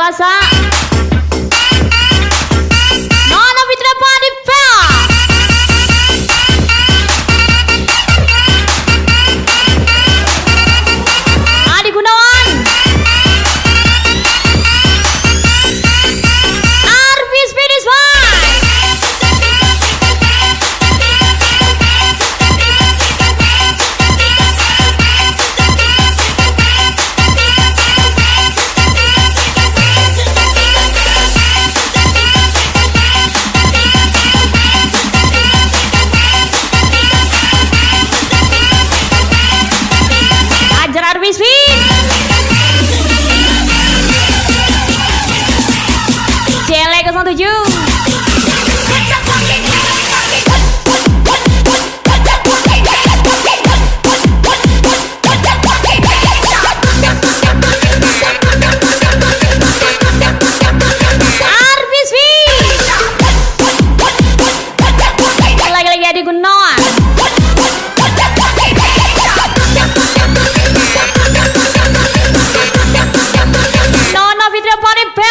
Lasa Nona Fitra Padipa Adi Gunawan Arfi Spidis Cele 07 lagi-lagi Adi Gunawan Nona Fitra Padipa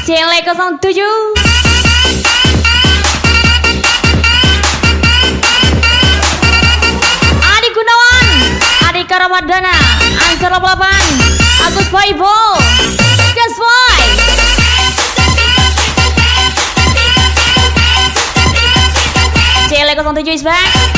Cele 07 Adi Gunawan Adika Ramadana Ansar 88 Agus Faibo Gas Boy Cele 07 is back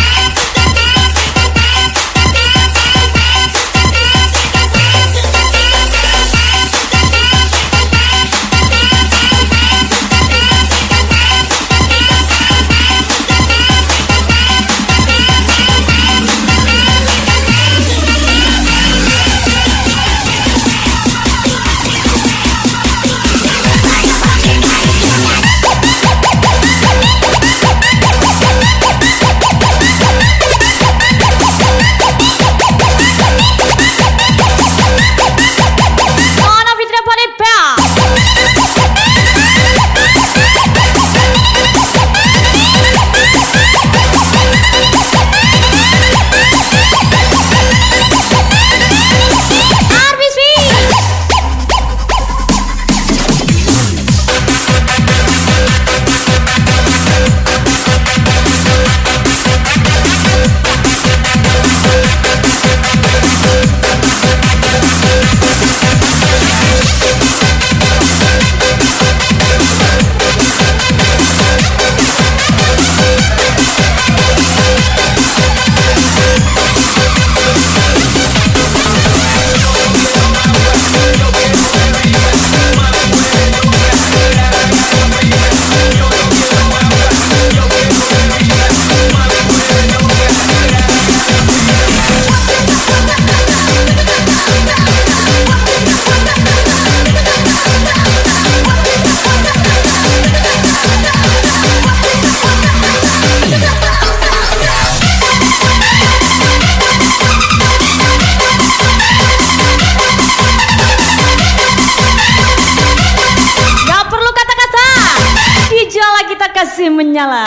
kasih menyala.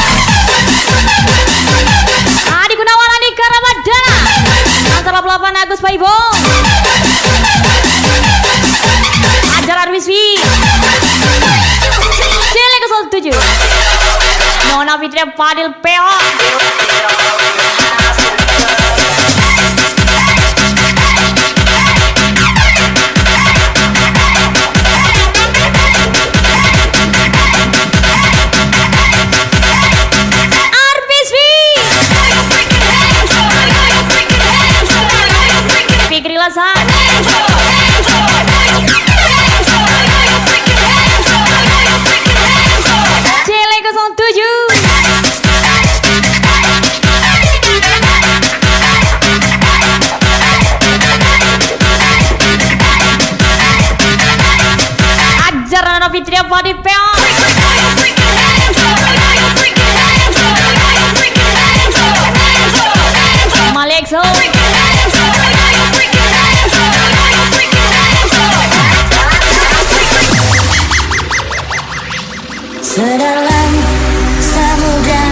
Adi Gunawan, Andika Ramadana, Ansar 88 Agus Paibo. Fitria Fadil PO. Fikri Lasan, Cele 07, Ajar Nana Fitria Fadil PO. Malekso, sedalam samudra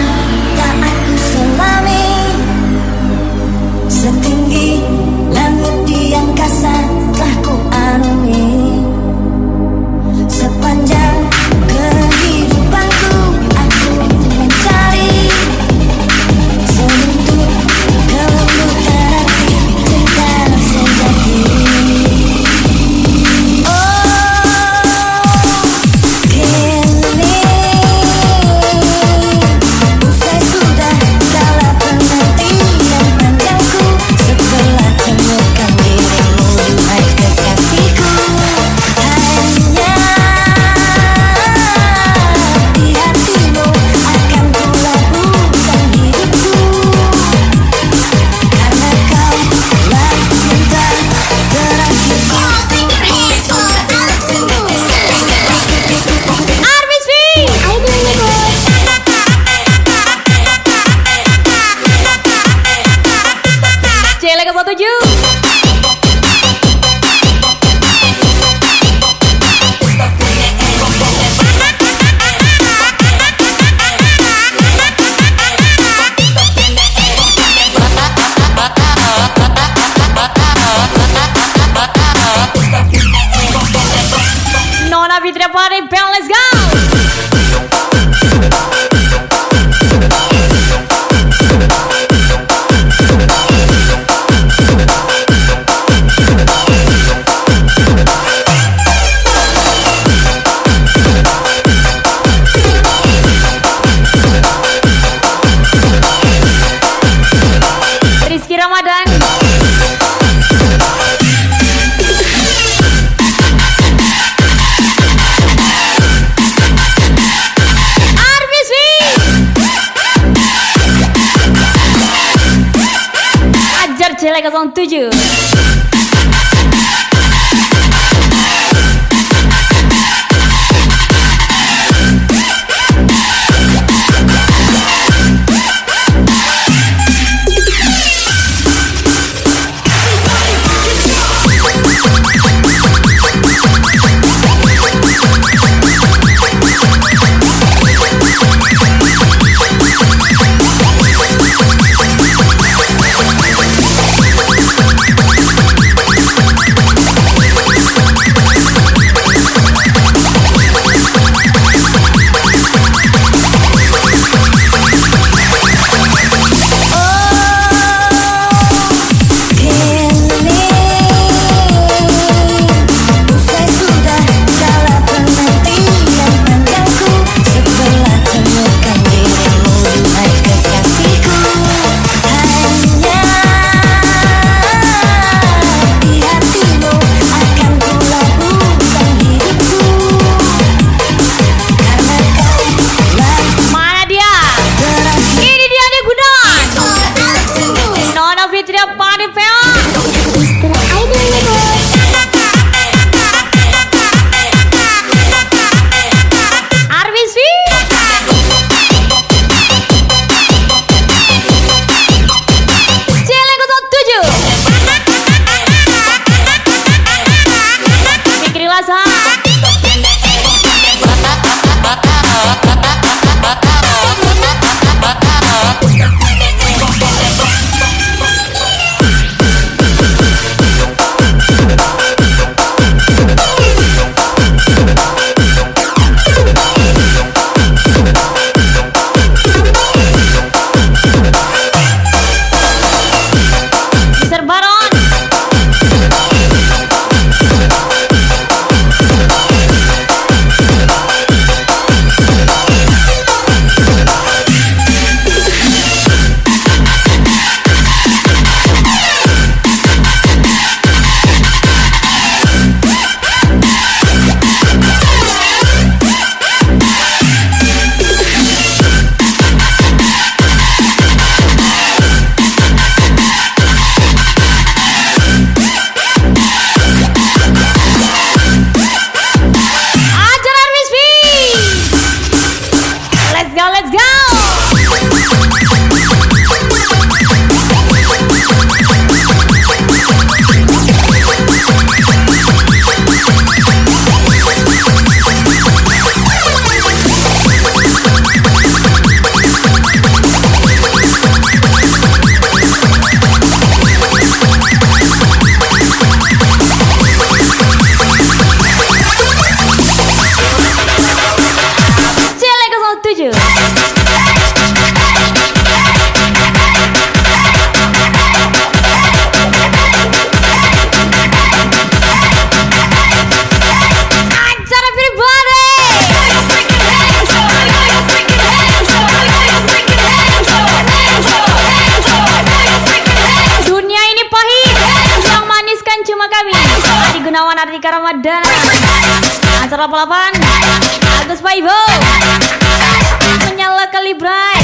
tak aku selami, setinggi langit di angkasa telah ku arungi. Sepanjang kehidupanku aku mencari sentuh kelembutan hati cinta sejati. Usai sudah kala penantian panjangku, setelah temukan dirimu duhai kekasihku. Hanya di hatimu akan kulabuhkan hidupku, karena kaulah cinta terakhirku. Cele 07, Nona Fitria Fadil PO. Let's go. Rizky Ramadan, RBSV, Ajar Cele 07, Gunawan Ardika Ramadana, acara balapan Agus Paibo, menyala Kalibrai.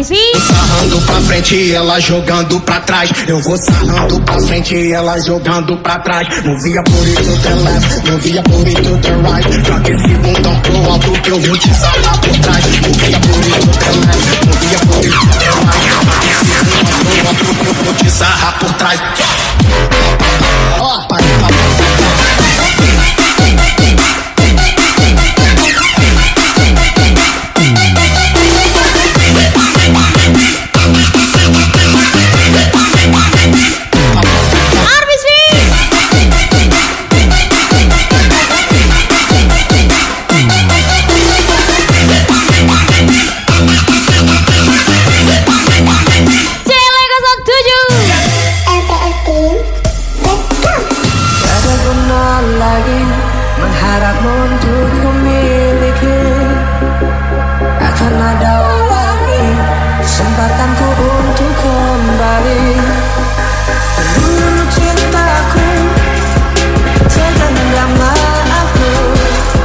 Sarrando pra frente, ela jogando pra trás. Eu vou sarrando pra frente, ela jogando pra trás. Movia por isso the left, movia por isso the right. Joga esse bundão pro alto que eu vou te sarrar por trás. Movia por isso the left, movia por isso the right. Joga esse bundão pro alto que eu vou te sarrar por trás. Ó, pai, mengharapmu untuk memiliki. Akan ada lagi kesempatanku untuk kembali. Dulu cintaku tergenggam maafku,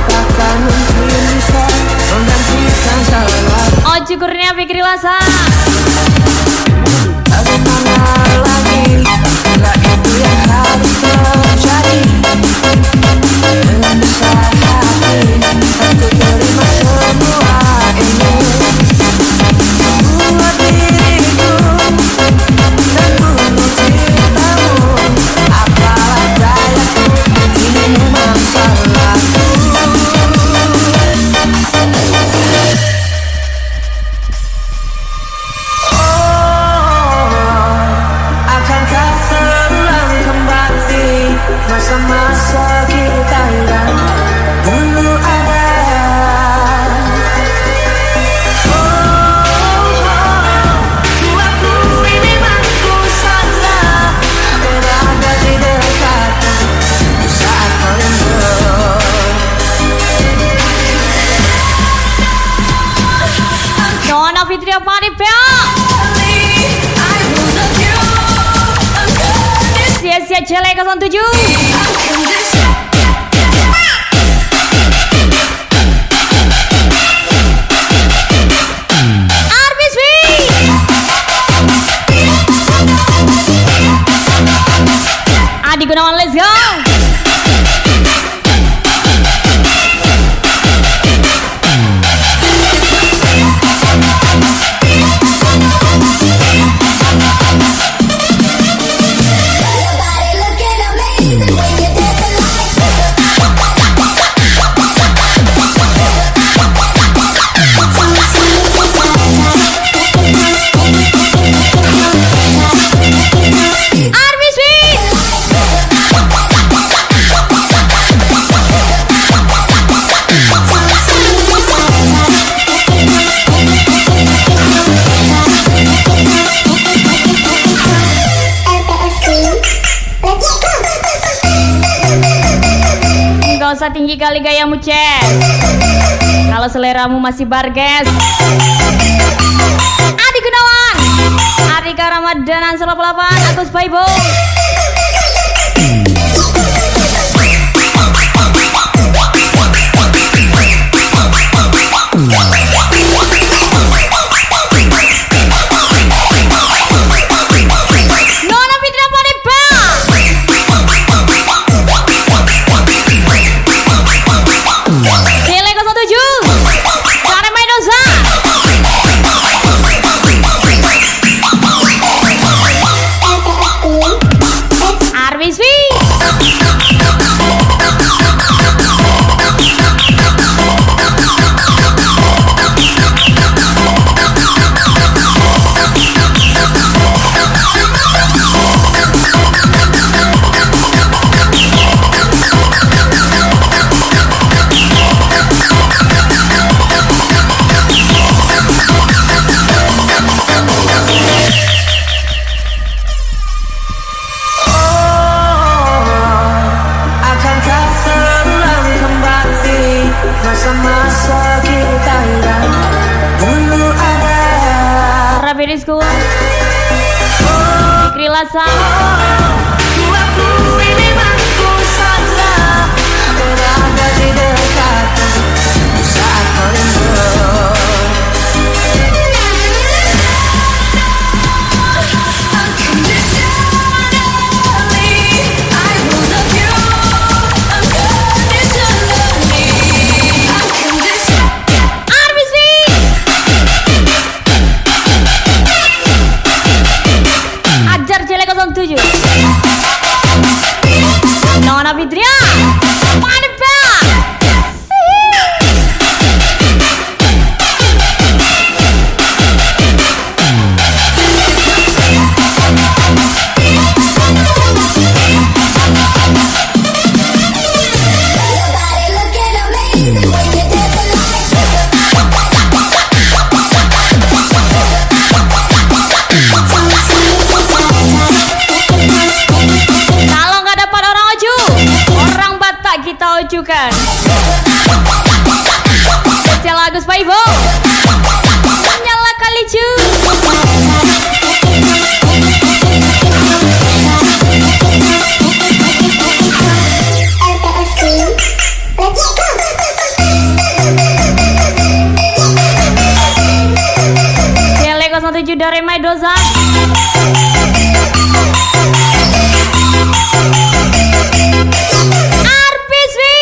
takkan mungkin bisa menggantikan salahku. Oji Kurnia Fikri Lasa, Bagaimana lagi, bila itu yang harus terjadi. Dengan besar hati, aku terima semua ini. Buat diriku dan bunuh cintamu. Apalah dayaku, ini memang salahku. Akankah terulang kembali masa-masa kita yang dulu ada? Ku akui memang ku salah berada di dekatmu saat kau rindu. Nona Fitria Paripya, Sia-sia Jelek 07, RBSB, Adi Gunawan, let's go. Everybody looking amazing. usah tinggi kali gayamu cek. Kalau seleramu masih barges. Adi Gunawan, Arika Ramadan, Ansel 88, Agus Baibo. Nona Fitria Ponipa, Cile 07, Kare Maidosa, Arwiswi, akan tak terulang kembali masa-masa kita yang dulu ada. Rapi School, Fikri Lasa, Ku akui memang ku salah berada di dekatmu di saat kau rindu. Arwiswi, Ajar Cile 07, Nona Fitria, Panipa, Everybody looking amazing when you dance kalau nggak dapat orang oju, orang Batak kita ojukan. Spesial Agus Paibo, nyala kali cu. Cile 07 dari Maidosa, Arpiswi,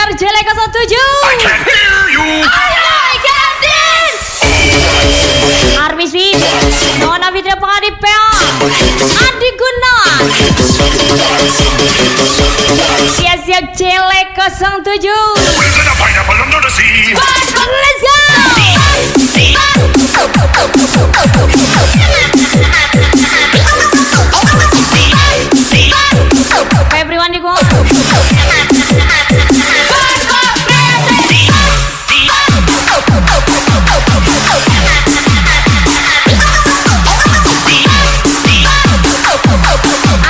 Senior Jele 07. Army Sweet, Nona Fitra Pengadipea, Adi Gunawan, siap-siap Jele 07. Let's go! Everyone di gua.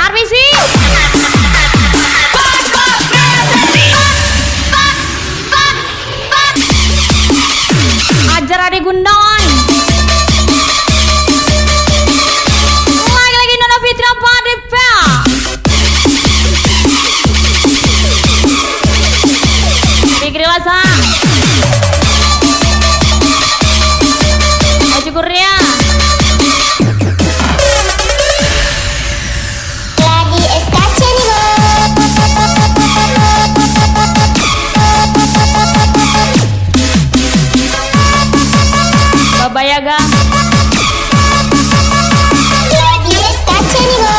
RBC. Ajar Adi Gunawan. Lagi-lagi Nona Fitra Pengadipea. Fikri Lasang, Oji Kurnia, Lagi SKC nih Babayaga, Lagi SKC nih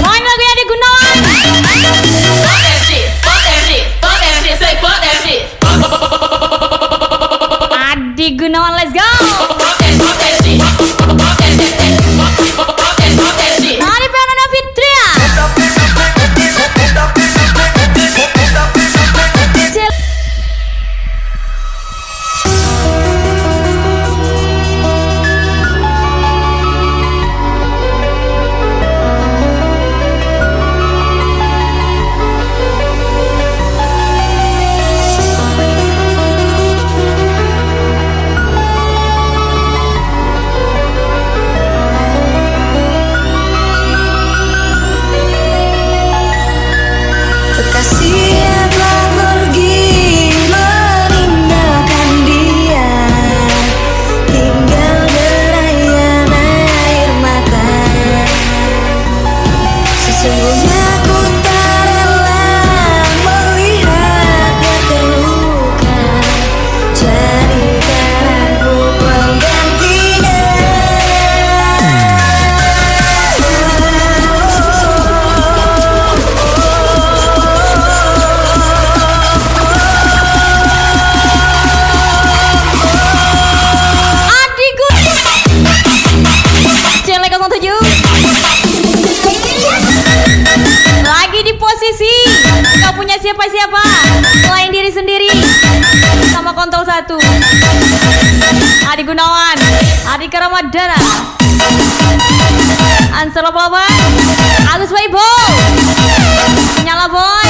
main lagi Adi Gunawan. Adi Gunawan, let's go. Nari Nona Fitria. Siapa-siapa selain diri sendiri sama kontol satu. Adi Gunawan, Adi Ramadana, Ansel 88, Agus Weibo, Nyala Boy.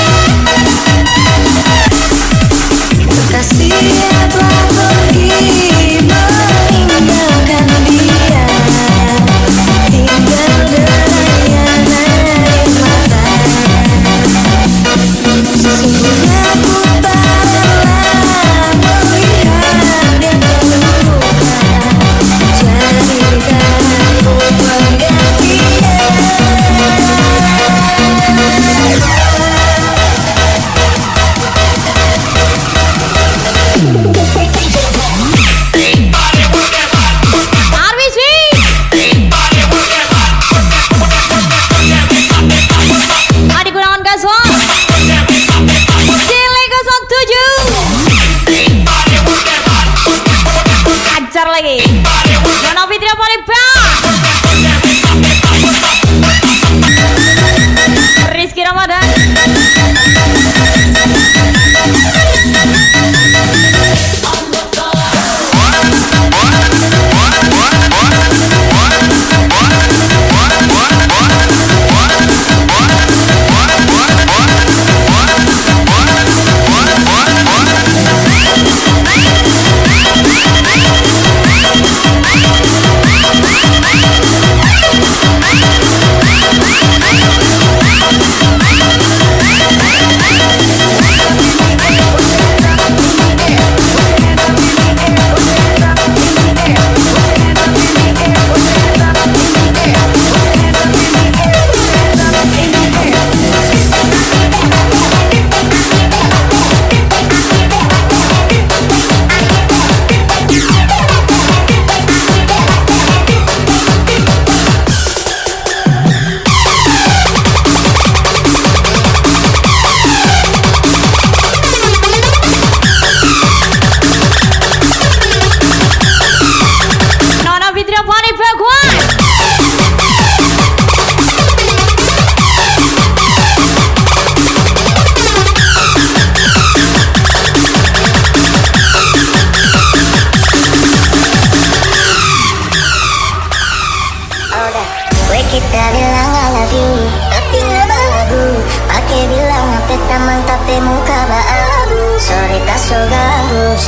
Kasih telah pergi meninggalkan dia, tinggal derayan air mata. Sesungguhnya ku tak rela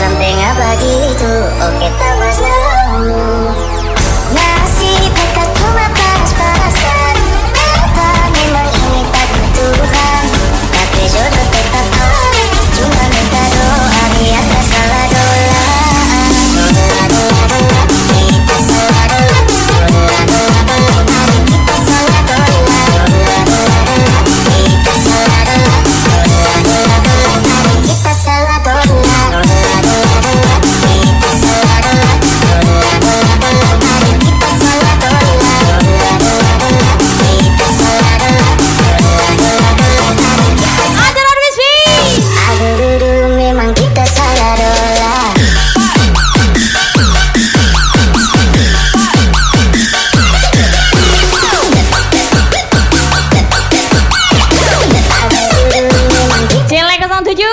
something apa gitu. Oke, tak masalah. Nasib bukan cuma panas-panasan. Apa memang ini takdir Tuhan? Tapi jodoh tetap ada. Cuma minta doa di atas salah dola. Kita salah dola. Kita salah dola. Kita salah dola. Kita salah dola. Kita salah dola. Kita salah dola. Kita salah dola. Ajar Arwiswi. Aduh dulu memang kita salah dola. Jelek 07.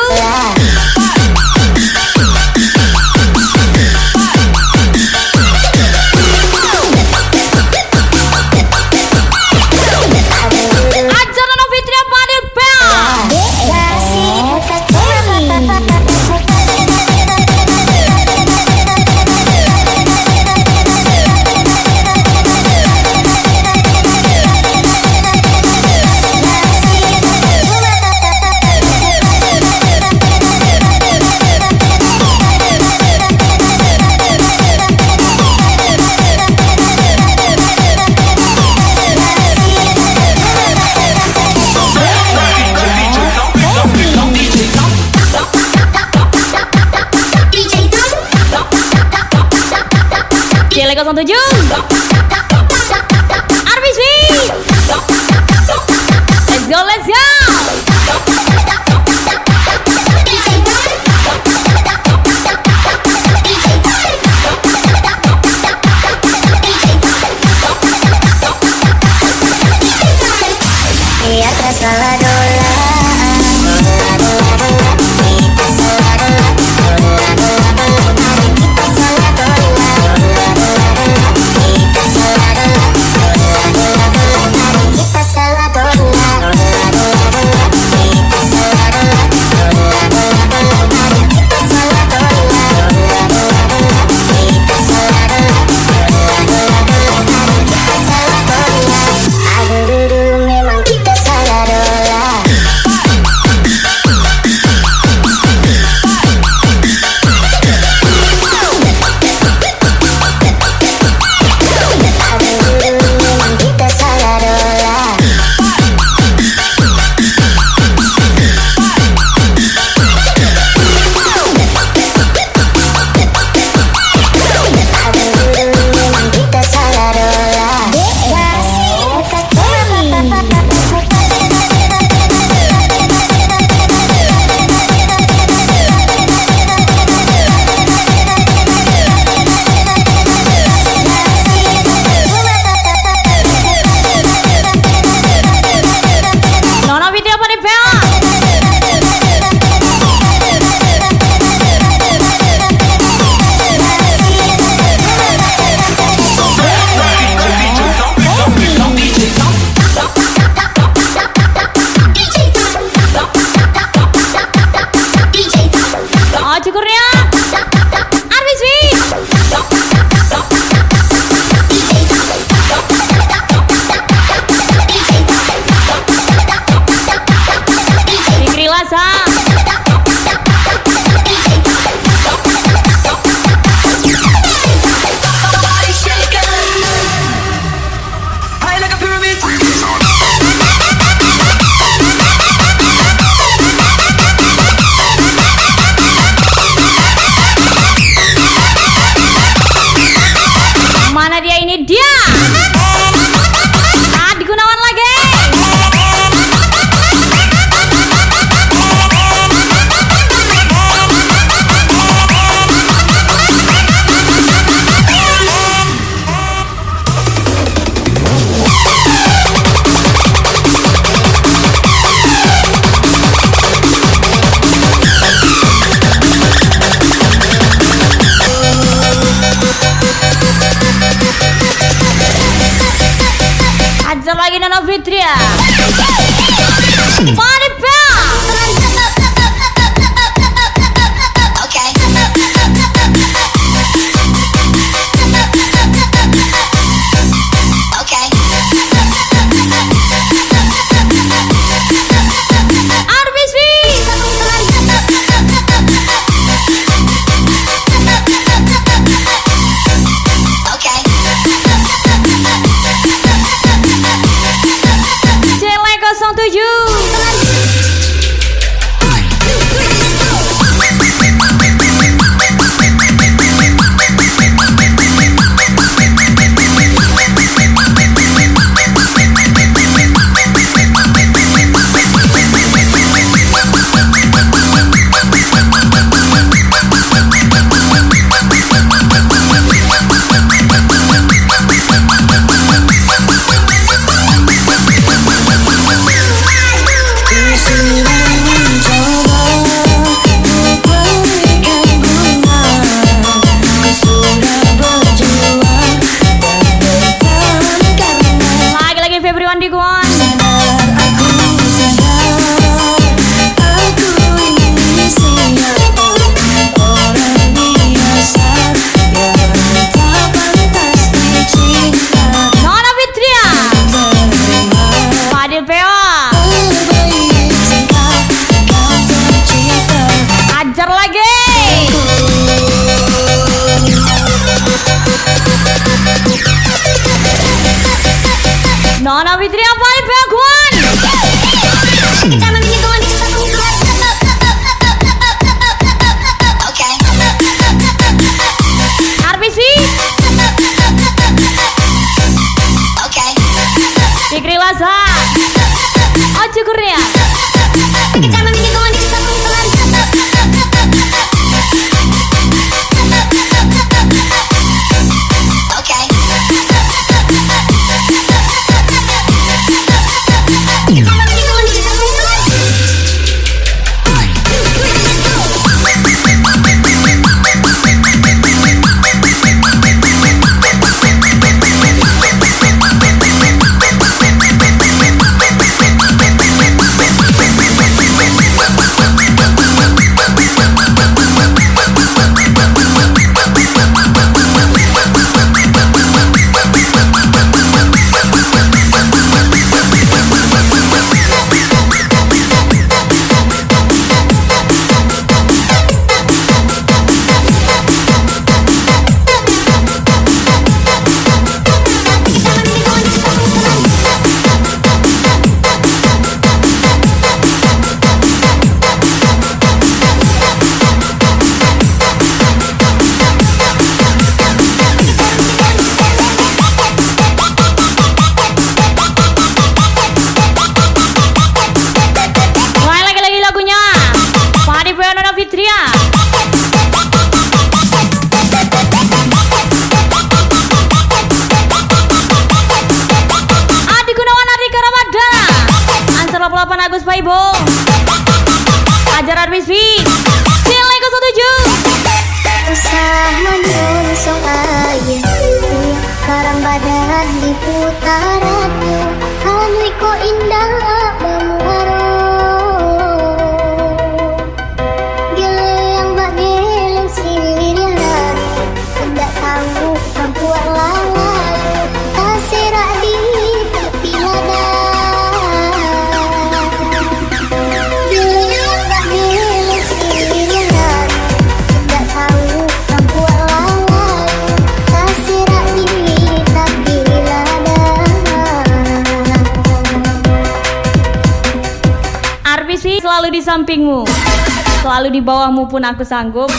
Ajar Nona Fitria Fadil Bel. Jelek 07. Arwiswi. Let's go, let's go. Di atas salah dola. Kita salah dola. Kita salah dola. Kita salah dola. Kita salah dola. Kita salah dola. Kita salah dola. Kita salah dola. Kita salah dola. Aduh dulu memang kita salah dola. Aduh dulu memang kita salah dola. Aduh dulu memang kita salah dola. Nona Fitria Fadil Bel. Oh, syukurnya. Arwiswi. Fikri Lasa. High like a pyramid. Mana dia, ini dia. Adi Gunawan lagi. Ajar lagi Nona Fitria. Fadil Bel. Okay. Ajar lagi. Nona Fitri apa nih Baguan? RPC Fikri Laza Ojo Korea Agus Paibo Ajaran Wiswi Silai 07 Usah menyungsung ayu Karang badan di putarannya Hanui ko indah memuaro Gile yang bak geleng siriran Tidak tahu perempuan lain Terserak di tepi ladang selalu di sampingmu, selalu di bawahmu pun aku sanggup.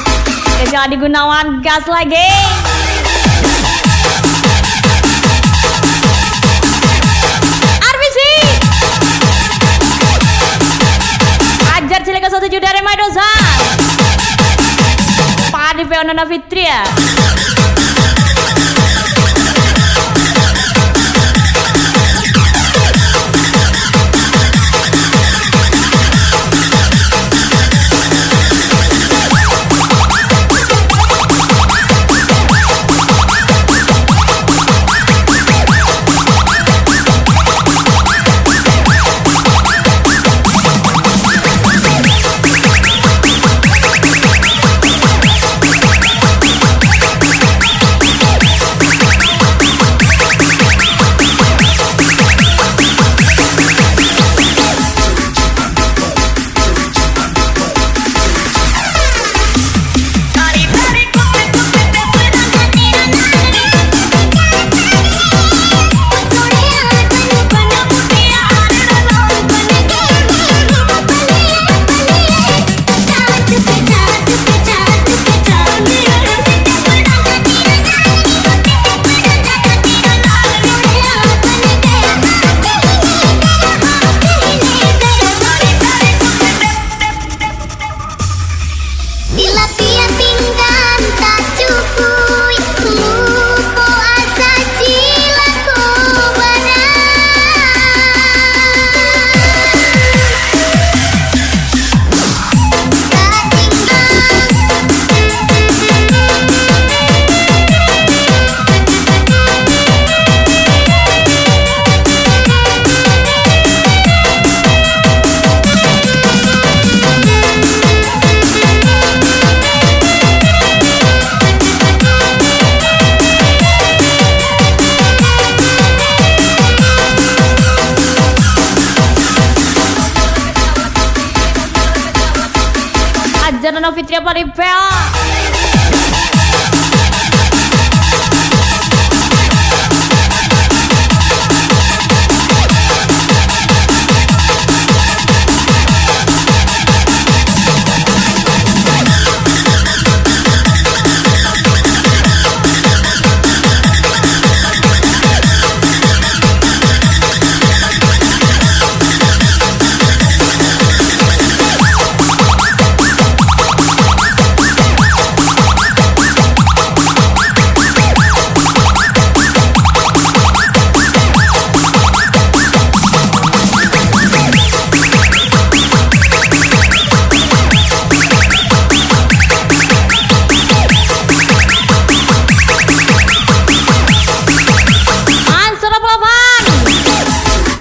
Kejar Adi Gunawan, gas lagi. RBC Ajar Cileka 17 dari Maidosa Padi Peonona Fitria Triple Bell.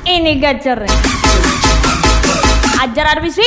Ini gajar. Ajar Arbiswi.